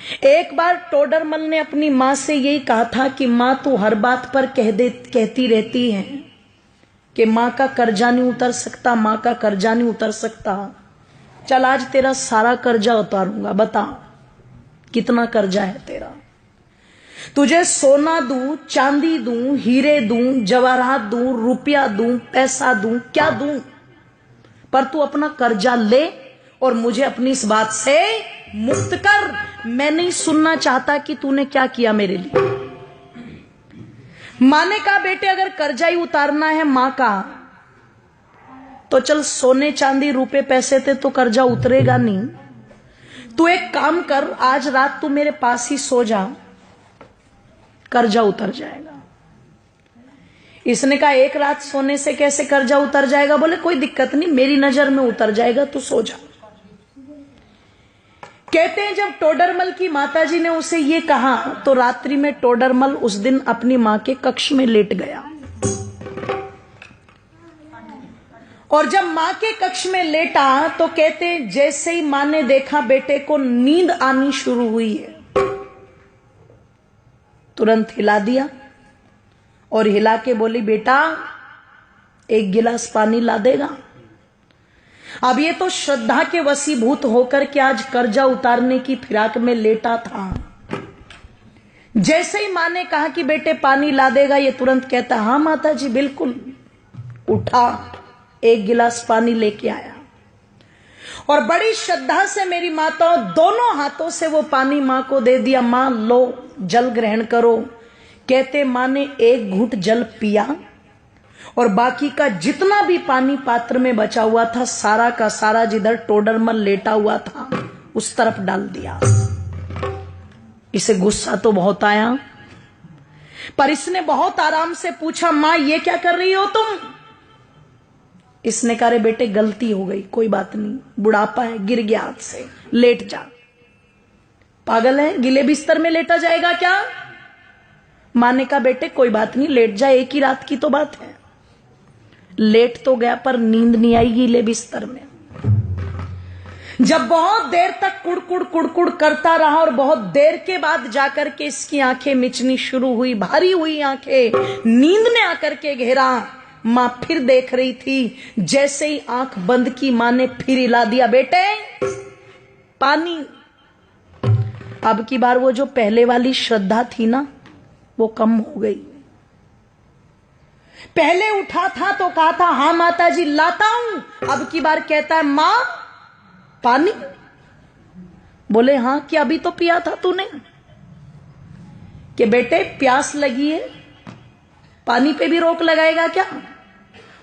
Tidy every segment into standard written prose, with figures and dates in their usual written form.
एक बार टोडरमल ने अपनी माँ से यही कहा था कि माँ तू हर बात पर कहती रहती है कि माँ का कर्जा नहीं उतर सकता, माँ का कर्जा नहीं उतर सकता। चल आज तेरा सारा कर्जा उतारूंगा, बता कितना कर्जा है तेरा। तुझे सोना दूं, चांदी दूं, हीरे दूं, जवाहरात दूं, रुपया दूं, पैसा दूं, क्या दूं, पर तू अपना कर्जा ले और मुझे अपनी इस बात से मुक्त कर। मैं नहीं सुनना चाहता कि तूने क्या किया मेरे लिए। मां ने कहा बेटे अगर कर्जा ही उतारना है मां का तो चल सोने चांदी रुपए पैसे थे तो कर्जा उतरेगा नहीं। तू एक काम कर, आज रात तू मेरे पास ही सो जा, कर्जा उतर जाएगा। इसने कहा एक रात सोने से कैसे कर्जा उतर जाएगा? बोले कोई दिक्कत नहीं, मेरी नजर में उतर जाएगा, तू सो जा। कहते हैं जब टोडरमल की माताजी ने उसे ये कहा तो रात्रि में टोडरमल उस दिन अपनी मां के कक्ष में लेट गया। और जब मां के कक्ष में लेटा तो कहते हैं जैसे ही मां ने देखा बेटे को नींद आनी शुरू हुई है, तुरंत हिला दिया और हिला के बोली बेटा एक गिलास पानी ला देगा। अब ये तो श्रद्धा के वशीभूत होकर के आज कर्जा उतारने की फिराक में लेटा था। जैसे ही मां ने कहा कि बेटे पानी ला देगा, ये तुरंत कहता हाँ माता जी बिल्कुल। उठा, एक गिलास पानी लेके आया और बड़ी श्रद्धा से मेरी माताओं दोनों हाथों से वो पानी मां को दे दिया। मां लो जल ग्रहण करो। कहते मां ने एक घूंट जल पिया और बाकी का जितना भी पानी पात्र में बचा हुआ था सारा का सारा जिधर टोडरमल लेटा हुआ था उस तरफ डाल दिया। इसे गुस्सा तो बहुत आया, पर इसने बहुत आराम से पूछा मां ये क्या कर रही हो तुम? इसने कहा रे बेटे गलती हो गई, कोई बात नहीं, बुढ़ापा है, गिर गया हाथ से, लेट जा। पागल है, गिले बिस्तर में लेटा जाएगा क्या? मां ने कहा बेटे कोई बात नहीं, लेट जा, एक ही रात की तो बात है। लेट तो गया पर नींद नहीं आई गीले बिस्तर में। जब बहुत देर तक कुड़कुड़ कुड़कुड़ करता रहा और बहुत देर के बाद जाकर के इसकी आंखें मिचनी शुरू हुई, भारी हुई आंखें, नींद ने आकर के घेरा। मां फिर देख रही थी, जैसे ही आंख बंद की मां ने फिर हिला दिया बेटे पानी। अब की बार वो जो पहले वाली श्रद्धा थी ना वो कम हो गई। पहले उठा था तो कहा था हाँ माता जी लाता हूं, अब की बार कहता है मां पानी। बोले हाँ क्या अभी तो पिया था तूने? कि बेटे प्यास लगी है, पानी पे भी रोक लगाएगा क्या?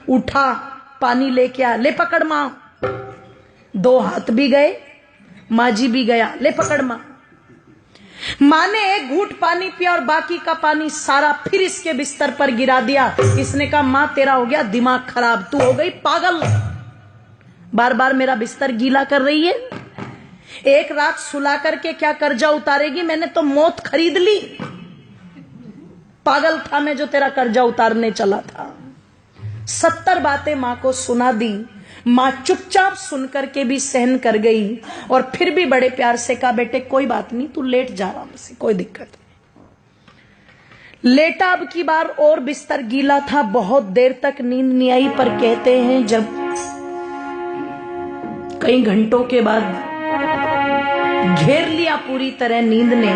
उठा पानी लेके आ, ले पकड़ मां। दो हाथ भी गए, मां जी भी गया, ले पकड़ मां। मां ने एक घूंट पानी पिया और बाकी का पानी सारा फिर इसके बिस्तर पर गिरा दिया। इसने कहा मां तेरा हो गया दिमाग खराब, तू हो गई पागल, बार बार मेरा बिस्तर गीला कर रही है। एक रात सुला करके क्या कर्जा उतारेगी? मैंने तो मौत खरीद ली। पागल था मैं जो तेरा कर्जा उतारने चला था। 70 बातें मां को सुना दी। मां चुपचाप सुनकर के भी सहन कर गई और फिर भी बड़े प्यार से कहा बेटे कोई बात नहीं, तू लेट जा आराम से, कोई दिक्कत नहीं। लेटा, अब की बार और बिस्तर गीला था, बहुत देर तक नींद नहीं आई। पर कहते हैं जब कई घंटों के बाद घेर लिया पूरी तरह नींद ने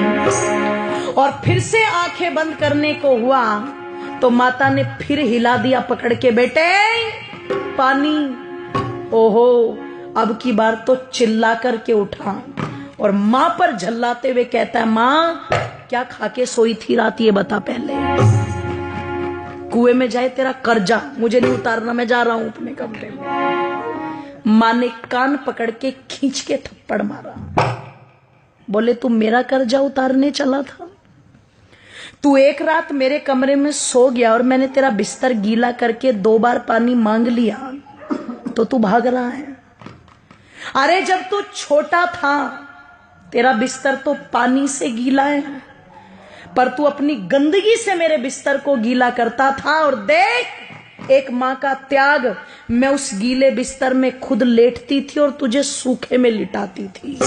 और फिर से आंखें बंद करने को हुआ तो माता ने फिर हिला दिया पकड़ के, बेटे पानी। ओहो, अब की बार तो चिल्ला करके उठा और मां पर झल्लाते हुए कहता है मां क्या खा के सोई थी रात ये बता पहले। कुएं में जाए तेरा कर्जा, मुझे नहीं उतारना, मैं जा रहा हूं अपने कमरे में। मां ने कान पकड़ के खींच के थप्पड़ मारा। बोले तू मेरा कर्जा उतारने चला था? तू एक रात मेरे कमरे में सो गया और मैंने तेरा बिस्तर गीला करके 2 बार पानी मांग लिया तो तू भाग रहा है। अरे जब तू छोटा था तेरा बिस्तर तो पानी से गीला है, पर तू अपनी गंदगी से मेरे बिस्तर को गीला करता था। और देख एक माँ का त्याग, मैं उस गीले बिस्तर में खुद लेटती थी और तुझे सूखे में लिटाती थी।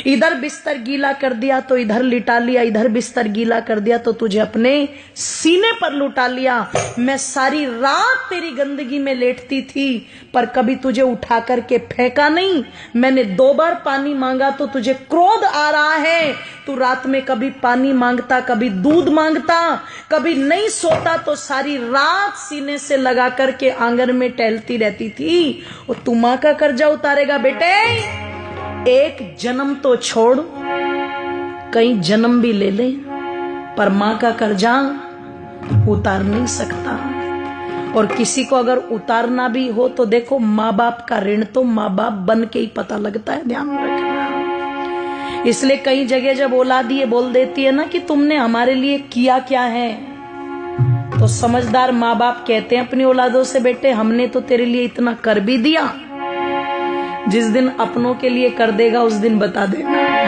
इधर बिस्तर गीला कर दिया तो इधर लिटा लिया, इधर बिस्तर गीला कर दिया तो तुझे अपने सीने पर लुटा लिया। मैं सारी रात तेरी गंदगी में लेटती थी पर कभी तुझे उठा करके फेंका नहीं। मैंने 2 बार पानी मांगा तो तुझे क्रोध आ रहा है। तू रात में कभी पानी मांगता, कभी दूध मांगता, कभी नहीं सोता तो सारी रात सीने से लगा करके आंगन में टहलती रहती थी। और तू मां का कर्जा उतारेगा बेटे? एक जन्म तो छोड़, कई जन्म भी ले ले, पर मां का कर्जा उतार नहीं सकता। और किसी को अगर उतारना भी हो तो देखो, माँ बाप का ऋण तो माँ बाप बन के ही पता लगता है, ध्यान रखना। इसलिए कई जगह जब औलाद ये बोल देती है ना कि तुमने हमारे लिए किया क्या है, तो समझदार माँ बाप कहते हैं अपनी औलादों से, बेटे हमने तो तेरे लिए इतना कर भी दिया, जिस दिन अपनों के लिए कर देगा उस दिन बता देना।